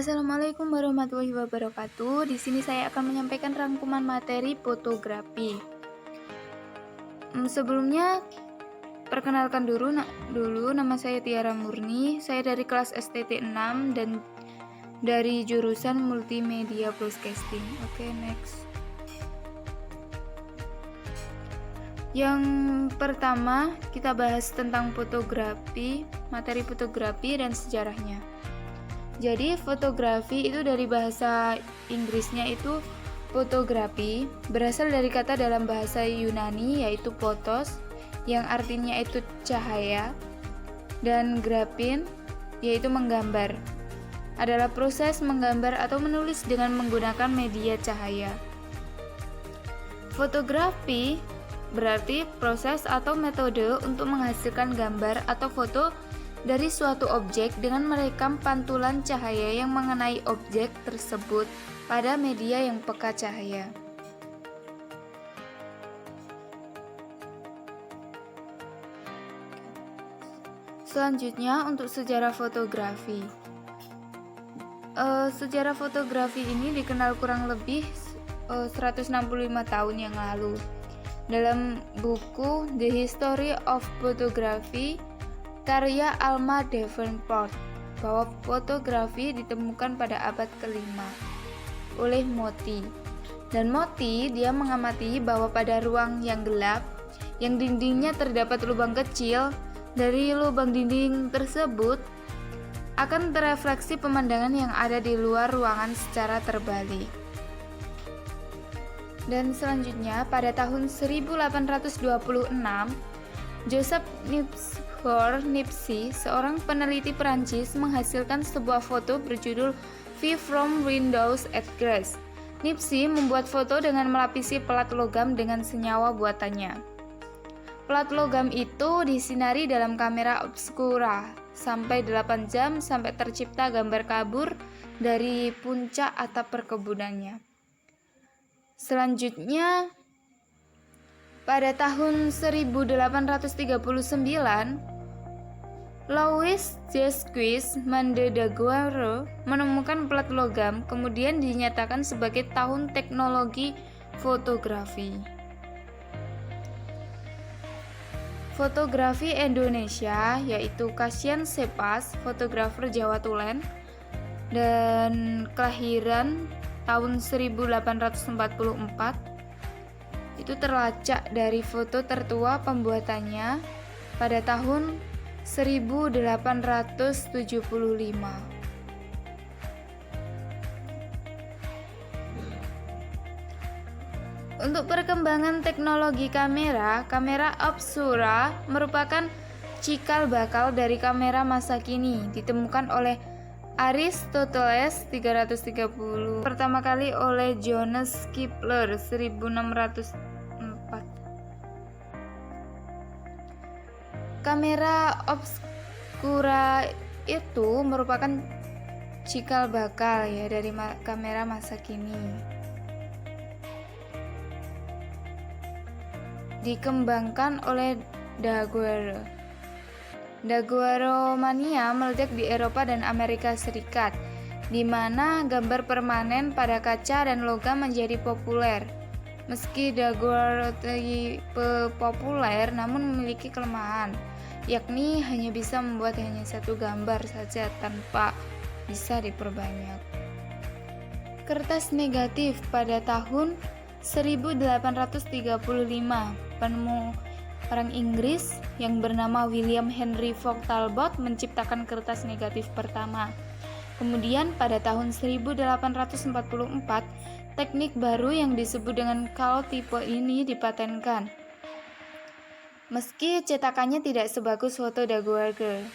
Assalamualaikum warahmatullahi wabarakatuh. Di sini saya akan menyampaikan rangkuman materi fotografi. Sebelumnya perkenalkan dulu nama saya Tiara Murni. Saya dari kelas STT 6 dan dari jurusan Multimedia Broadcasting. Oke, next. Yang pertama, kita bahas tentang fotografi, materi fotografi dan sejarahnya. Jadi fotografi itu dari bahasa Inggrisnya itu fotografi, berasal dari kata dalam bahasa Yunani yaitu photos yang artinya itu cahaya, dan graphin yaitu menggambar. Adalah proses menggambar atau menulis dengan menggunakan media cahaya. Fotografi berarti proses atau metode untuk menghasilkan gambar atau foto dari suatu objek dengan merekam pantulan cahaya yang mengenai objek tersebut pada media yang peka cahaya. Selanjutnya untuk sejarah fotografi. Sejarah fotografi ini dikenal kurang lebih 165 tahun yang lalu. Dalam buku The History of Photography karya Alma Davenport, bahwa fotografi ditemukan pada abad ke-5 oleh Moti. Dan Moti dia mengamati bahwa pada ruang yang gelap, yang dindingnya terdapat lubang kecil, dari lubang dinding tersebut akan terefleksi pemandangan yang ada di luar ruangan secara terbalik. Dan selanjutnya pada tahun 1826, Joseph Nipsey, seorang peneliti Perancis, menghasilkan sebuah foto berjudul View from Windows at Grasse. Nipsey membuat foto dengan melapisi pelat logam dengan senyawa buatannya. Pelat logam itu disinari dalam kamera obscura sampai 8 jam sampai tercipta gambar kabur dari puncak atap perkebunannya. Selanjutnya, pada tahun 1839, Louis Jacques Mondedaguerre menemukan pelat logam, kemudian dinyatakan sebagai tahun teknologi fotografi. Fotografi Indonesia yaitu Kasian Sepas, fotografer Jawa Tulen, dan kelahiran tahun 1844. Itu terlacak dari foto tertua pembuatannya pada tahun 1875. Untuk perkembangan teknologi kamera obscura merupakan cikal bakal dari kamera masa kini, ditemukan oleh Aristoteles 330, pertama kali oleh Johannes Kepler 1604. Kamera obscura itu merupakan cikal bakal ya dari kamera masa kini. Dikembangkan oleh Daguerre. Daguerreomania meledak di Eropa dan Amerika Serikat, di mana gambar permanen pada kaca dan logam menjadi populer. Meski Daguerre tipe populer, namun memiliki kelemahan, yakni hanya bisa membuat hanya satu gambar saja tanpa bisa diperbanyak. Kertas negatif pada tahun 1835, penemu orang Inggris yang bernama William Henry Fogg Talbot menciptakan kertas negatif pertama. Kemudian pada tahun 1844, teknik baru yang disebut dengan Call tipe ini dipatenkan. Meski cetakannya tidak sebagus foto Daguerre,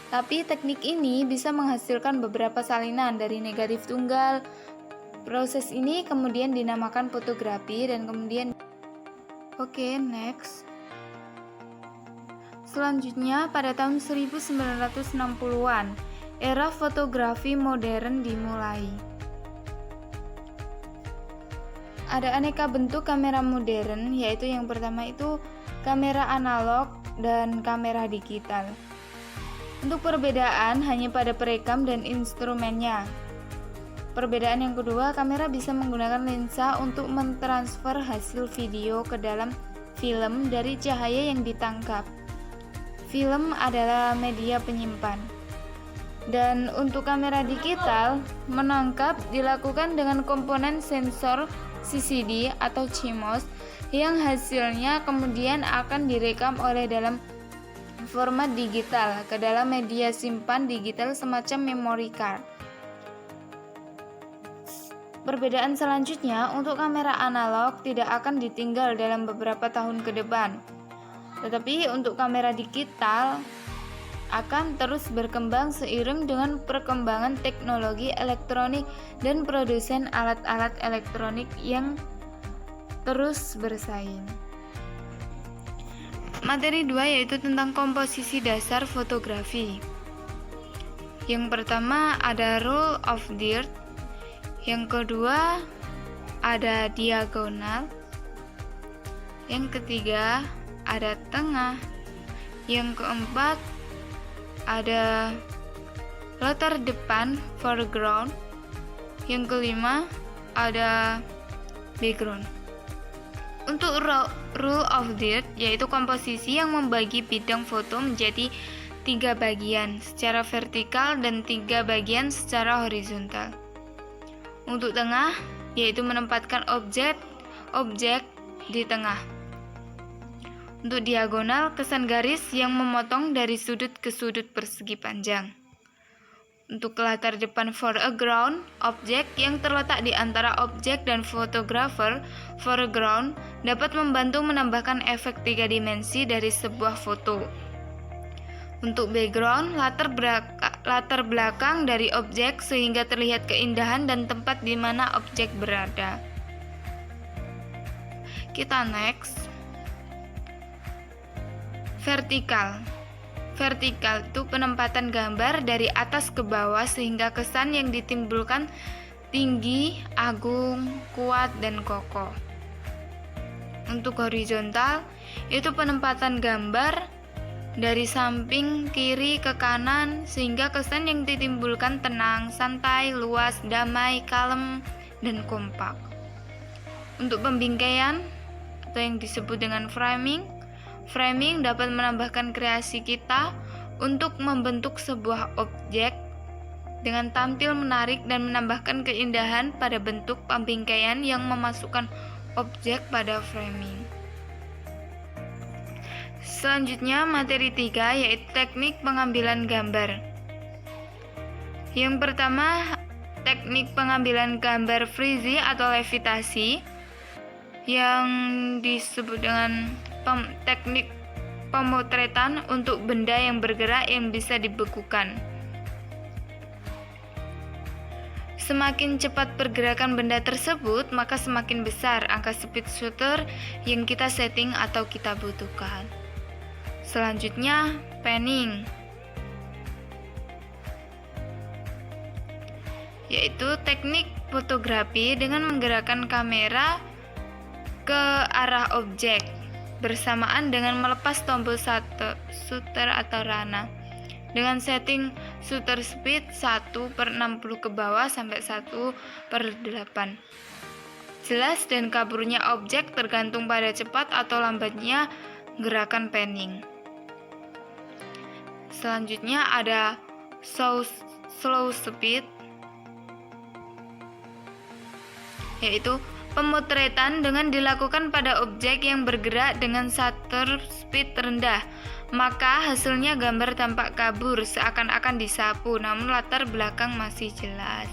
tapi teknik ini bisa menghasilkan beberapa salinan dari negatif tunggal. Proses ini kemudian dinamakan fotografi dan kemudian next. Selanjutnya, pada tahun 1960-an, era fotografi modern dimulai. Ada aneka bentuk kamera modern, yaitu yang pertama itu kamera analog dan kamera digital. Untuk perbedaan hanya pada perekam dan instrumennya. Perbedaan yang kedua, kamera bisa menggunakan lensa untuk mentransfer hasil video ke dalam film dari cahaya yang ditangkap. Film adalah media penyimpan. Dan untuk kamera digital, menangkap dilakukan dengan komponen sensor CCD atau CMOS yang hasilnya kemudian akan direkam oleh dalam format digital ke dalam media simpan digital semacam memory card. Perbedaan selanjutnya, untuk kamera analog tidak akan ditinggal dalam beberapa tahun ke depan. Tetapi untuk kamera digital akan terus berkembang seiring dengan perkembangan teknologi elektronik dan produsen alat-alat elektronik yang terus bersaing. Materi 2 yaitu tentang komposisi dasar fotografi. Yang pertama ada rule of third, yang kedua ada diagonal, yang ketiga ada tengah, yang keempat ada latar depan foreground, yang kelima ada background. Untuk rule of third yaitu komposisi yang membagi bidang foto menjadi 3 bagian secara vertikal dan 3 bagian secara horizontal. Untuk tengah yaitu menempatkan objek di tengah. Untuk diagonal, kesan garis yang memotong dari sudut ke sudut persegi panjang. Untuk latar depan foreground, objek yang terletak di antara objek dan fotografer, foreground dapat membantu menambahkan efek 3 dimensi dari sebuah foto. Untuk background, latar belakang dari objek sehingga terlihat keindahan dan tempat di mana objek berada. Kita next. Vertikal. Vertikal itu penempatan gambar dari atas ke bawah sehingga kesan yang ditimbulkan tinggi, agung, kuat, dan kokoh. Untuk horizontal, itu penempatan gambar dari samping kiri ke kanan sehingga kesan yang ditimbulkan tenang, santai, luas, damai, kalem, dan kompak. Untuk pembingkaian atau yang disebut dengan framing dapat menambahkan kreasi kita untuk membentuk sebuah objek dengan tampil menarik dan menambahkan keindahan pada bentuk pembingkaian yang memasukkan objek pada framing. Selanjutnya materi 3 yaitu teknik pengambilan gambar. Yang pertama, teknik pengambilan gambar freeze atau levitasi yang disebut dengan teknik pemotretan untuk benda yang bergerak yang bisa dibekukan. Semakin cepat pergerakan benda tersebut, maka semakin besar angka speed shutter yang kita setting atau kita butuhkan. Selanjutnya, panning, yaitu teknik fotografi dengan menggerakkan kamera ke arah objek bersamaan dengan melepas tombol shutter atau rana dengan setting shutter speed 1/60 ke bawah sampai 1/8. Jelas dan kaburnya objek tergantung pada cepat atau lambatnya gerakan panning. Selanjutnya ada slow speed, yaitu pemotretan dengan dilakukan pada objek yang bergerak dengan shutter speed rendah, maka hasilnya gambar tampak kabur seakan-akan disapu, namun latar belakang masih jelas.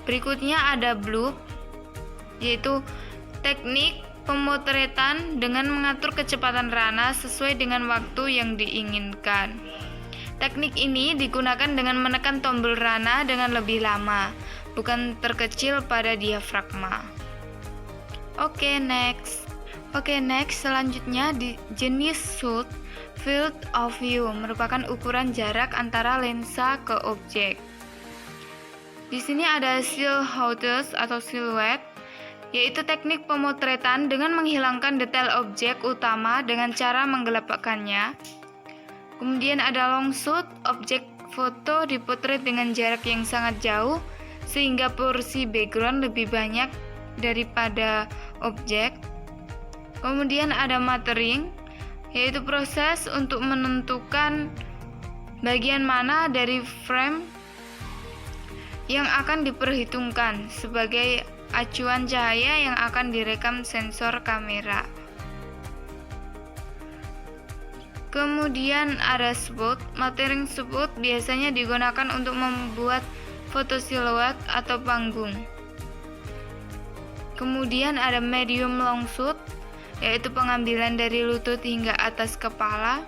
Berikutnya ada bloop, yaitu teknik pemotretan dengan mengatur kecepatan rana sesuai dengan waktu yang diinginkan. Teknik ini digunakan dengan menekan tombol rana dengan lebih lama, bukan terkecil pada diafragma. Oke, next. Selanjutnya di jenis shoot field of view merupakan ukuran jarak antara lensa ke objek. Di sini ada silhouettes atau siluet, yaitu teknik pemotretan dengan menghilangkan detail objek utama dengan cara menggelapkannya. Kemudian ada long shoot, objek foto dipotret dengan jarak yang sangat jauh sehingga porsi background lebih banyak daripada objek. Kemudian ada mattering, yaitu proses untuk menentukan bagian mana dari frame yang akan diperhitungkan sebagai acuan cahaya yang akan direkam sensor kamera. Kemudian ada spot. Mattering spot biasanya digunakan untuk membuat foto siluet atau panggung. Kemudian ada medium long shot, yaitu pengambilan dari lutut hingga atas kepala.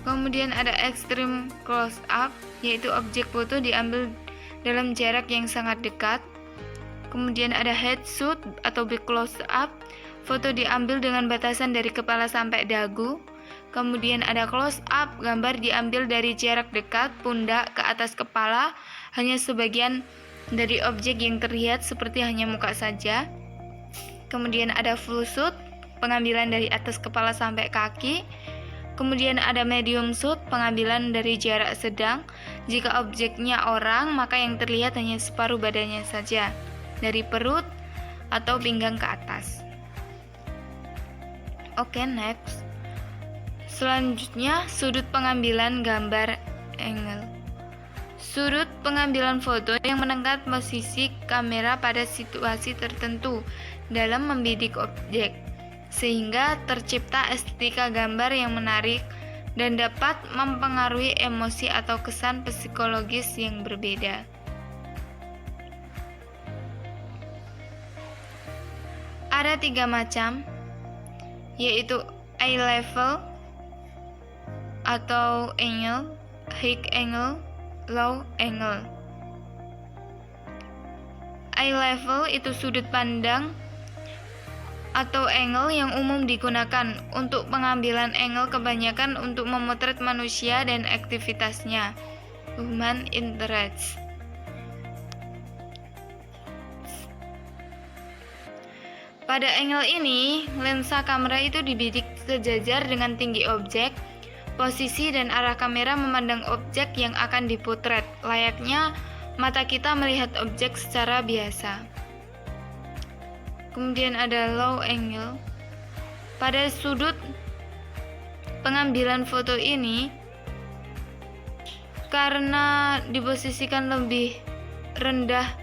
Kemudian ada extreme close up, yaitu objek foto diambil dalam jarak yang sangat dekat. Kemudian ada head shot atau big close up, foto diambil dengan batasan dari kepala sampai dagu. Kemudian ada close up, gambar diambil dari jarak dekat pundak ke atas kepala, hanya sebagian dari objek yang terlihat seperti hanya muka saja. Kemudian ada full shot, pengambilan dari atas kepala sampai kaki. Kemudian ada medium shot, pengambilan dari jarak sedang. Jika objeknya orang, maka yang terlihat hanya separuh badannya saja, dari perut atau pinggang ke atas. Oke, next. Selanjutnya, sudut pengambilan gambar angle. Sudut pengambilan foto yang menengah posisi kamera pada situasi tertentu dalam membidik objek, sehingga tercipta estetika gambar yang menarik dan dapat mempengaruhi emosi atau kesan psikologis yang berbeda. Ada 3 macam, yaitu eye level atau angle, high angle, low angle. Eye level itu sudut pandang atau angle yang umum digunakan untuk pengambilan angle, kebanyakan untuk memotret manusia dan aktivitasnya, human interest. Pada angle ini, lensa kamera itu dibidik sejajar dengan tinggi objek. Posisi dan arah kamera memandang objek yang akan dipotret, layaknya mata kita melihat objek secara biasa. Kemudian ada low angle. Pada sudut pengambilan foto ini, karena diposisikan lebih rendah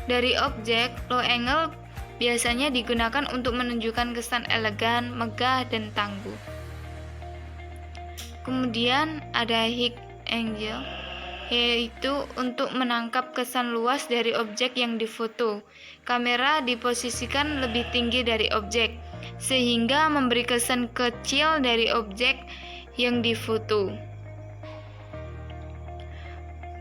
dari objek, low angle biasanya digunakan untuk menunjukkan kesan elegan, megah, dan tangguh. Kemudian ada high angle, yaitu untuk menangkap kesan luas dari objek yang difoto. Kamera diposisikan lebih tinggi dari objek, sehingga memberi kesan kecil dari objek yang difoto.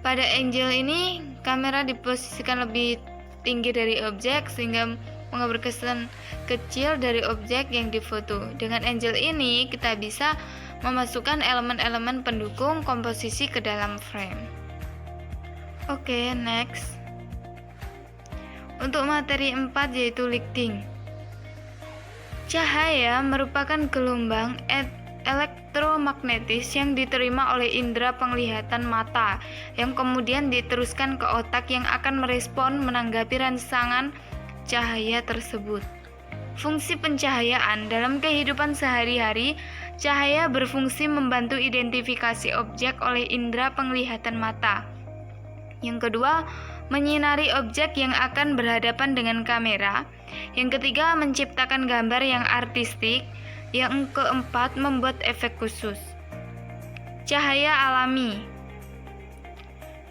Pada angle ini, kamera diposisikan lebih tinggi dari objek, sehingga memberi kesan kecil dari objek yang difoto. Dengan angle ini, kita bisa memasukkan elemen-elemen pendukung komposisi ke dalam frame. Oke, next. Untuk materi 4 yaitu lighting. Cahaya merupakan gelombang elektromagnetis yang diterima oleh indera penglihatan mata, yang kemudian diteruskan ke otak yang akan merespon menanggapi rangsangan cahaya tersebut. Fungsi pencahayaan dalam kehidupan sehari-hari, cahaya berfungsi membantu identifikasi objek oleh indera penglihatan mata. Yang kedua, menyinari objek yang akan berhadapan dengan kamera. Yang ketiga, menciptakan gambar yang artistik. Yang keempat, membuat efek khusus. Cahaya alami.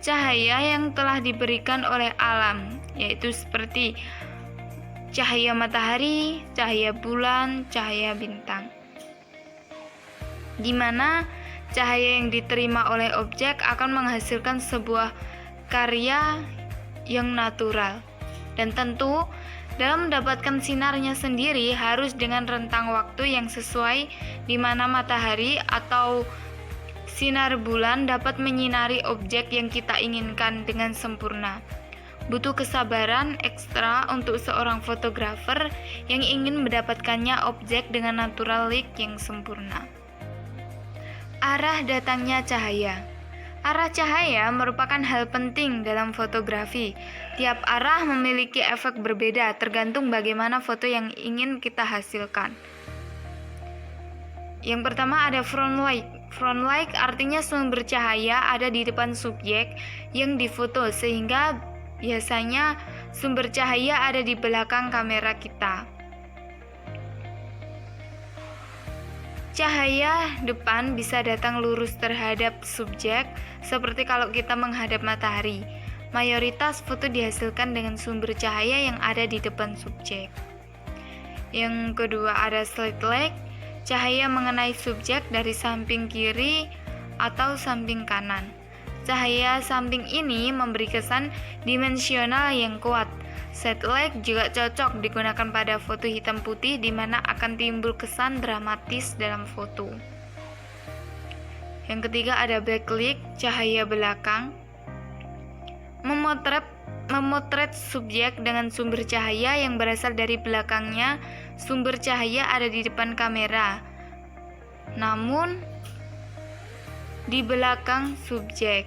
Cahaya yang telah diberikan oleh alam, yaitu seperti cahaya matahari, cahaya bulan, cahaya bintang. Di mana cahaya yang diterima oleh objek akan menghasilkan sebuah karya yang natural. Dan tentu dalam mendapatkan sinarnya sendiri harus dengan rentang waktu yang sesuai, di mana matahari atau sinar bulan dapat menyinari objek yang kita inginkan dengan sempurna. Butuh kesabaran ekstra untuk seorang fotografer yang ingin mendapatkannya objek dengan natural light yang sempurna. Arah datangnya cahaya. Arah cahaya merupakan hal penting dalam fotografi. Tiap arah memiliki efek berbeda tergantung bagaimana foto yang ingin kita hasilkan. Yang pertama ada front light. Front light artinya sumber cahaya ada di depan subjek yang difoto, sehingga biasanya sumber cahaya ada di belakang kamera kita. Cahaya depan bisa datang lurus terhadap subjek, seperti kalau kita menghadap matahari. Mayoritas foto dihasilkan dengan sumber cahaya yang ada di depan subjek. Yang kedua ada slit lag. Cahaya mengenai subjek dari samping kiri atau samping kanan. Cahaya samping ini memberi kesan dimensional yang kuat. Slit lag juga cocok digunakan pada foto hitam putih di mana akan timbul kesan dramatis dalam foto. Yang ketiga ada backlight, cahaya belakang. Memotret subjek dengan sumber cahaya yang berasal dari belakangnya. Sumber cahaya ada di depan kamera, namun di belakang subjek.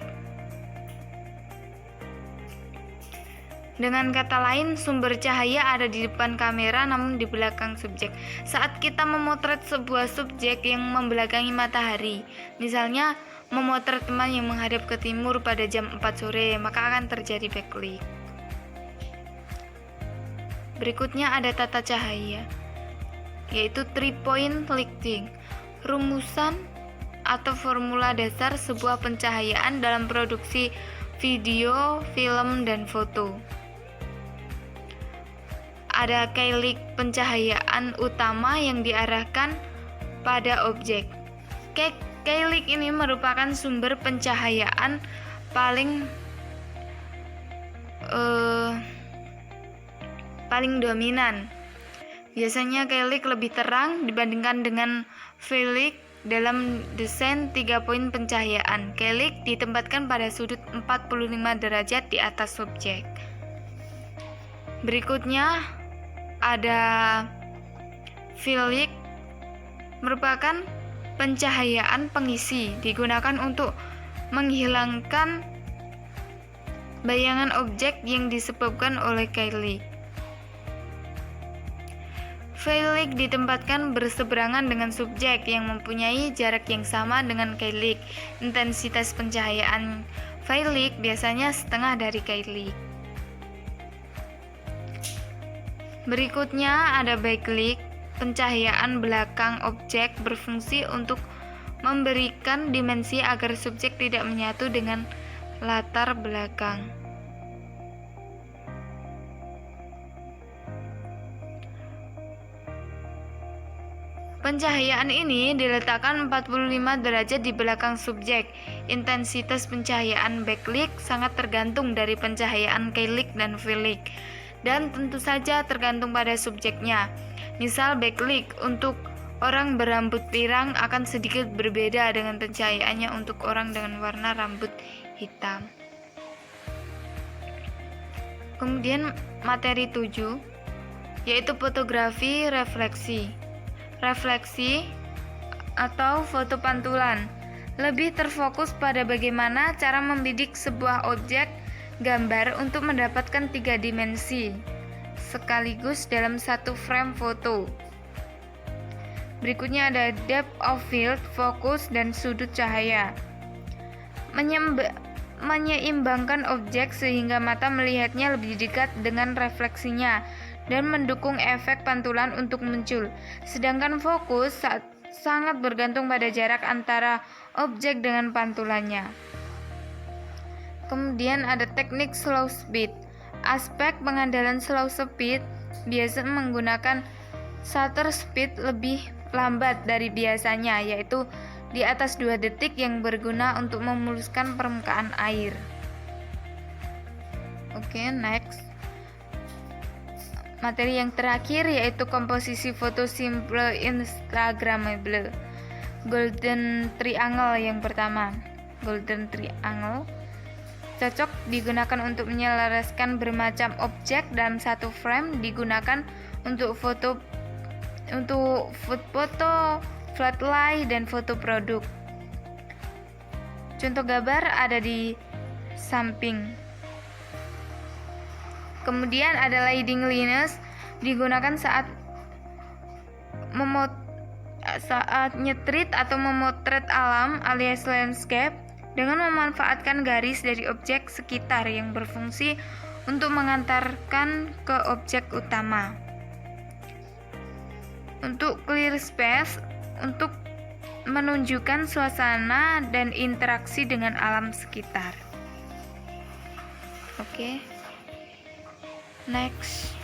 Dengan kata lain, sumber cahaya ada di depan kamera namun di belakang subjek. Saat kita memotret sebuah subjek yang membelakangi matahari, misalnya memotret teman yang menghadap ke timur pada jam 4 sore, maka akan terjadi backlight. Berikutnya ada tata cahaya, yaitu 3-point lighting. Rumusan atau formula dasar sebuah pencahayaan dalam produksi video, film, dan foto. Ada keilik pencahayaan utama yang diarahkan pada objek. Keilik ini merupakan sumber pencahayaan paling dominan. Biasanya keilik lebih terang dibandingkan dengan Velic dalam desain 3 poin pencahayaan. Keilik ditempatkan pada sudut 45 derajat di atas subjek. Berikutnya ada Velic, merupakan pencahayaan pengisi, digunakan untuk menghilangkan bayangan objek yang disebabkan oleh keilik. Velic ditempatkan berseberangan dengan subjek yang mempunyai jarak yang sama dengan keilik. Intensitas pencahayaan Velic biasanya setengah dari keilik. Berikutnya ada backlight. Pencahayaan belakang objek berfungsi untuk memberikan dimensi agar subjek tidak menyatu dengan latar belakang. Pencahayaan ini diletakkan 45 derajat di belakang subjek. Intensitas pencahayaan backlight sangat tergantung dari pencahayaan keilik dan Velic, dan tentu saja tergantung pada subjeknya. Misal backlight untuk orang berambut pirang akan sedikit berbeda dengan pencahayaannya untuk orang dengan warna rambut hitam. Kemudian materi 7, yaitu fotografi refleksi. Refleksi atau foto pantulan lebih terfokus pada bagaimana cara membidik sebuah objek gambar untuk mendapatkan 3 dimensi sekaligus dalam satu frame foto. Berikutnya ada depth of field, fokus, dan sudut cahaya. Menyeimbangkan objek sehingga mata melihatnya lebih dekat dengan refleksinya dan mendukung efek pantulan untuk muncul. Sedangkan fokus sangat bergantung pada jarak antara objek dengan pantulannya. Kemudian ada teknik slow speed. Aspek pengandalan slow speed biasa menggunakan shutter speed lebih lambat dari biasanya, yaitu di atas 2 detik, yang berguna untuk memuluskan permukaan air. Oke, next. Materi yang terakhir yaitu komposisi foto simple instagramable. Golden triangle yang pertama. Golden triangle cocok digunakan untuk menyelaraskan bermacam objek dalam satu frame. Digunakan untuk foto flat lie dan foto produk. Contoh gambar ada di samping. Kemudian ada leading lines, digunakan saat nyetrit atau memotret alam alias landscape dengan memanfaatkan garis dari objek sekitar yang berfungsi untuk mengantarkan ke objek utama. Untuk clear space, untuk menunjukkan suasana dan interaksi dengan alam sekitar. Oke. Next.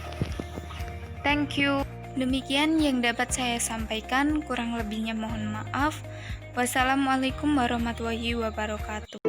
Thank you. Demikian yang dapat saya sampaikan, kurang lebihnya mohon maaf. Wassalamualaikum warahmatullahi wabarakatuh.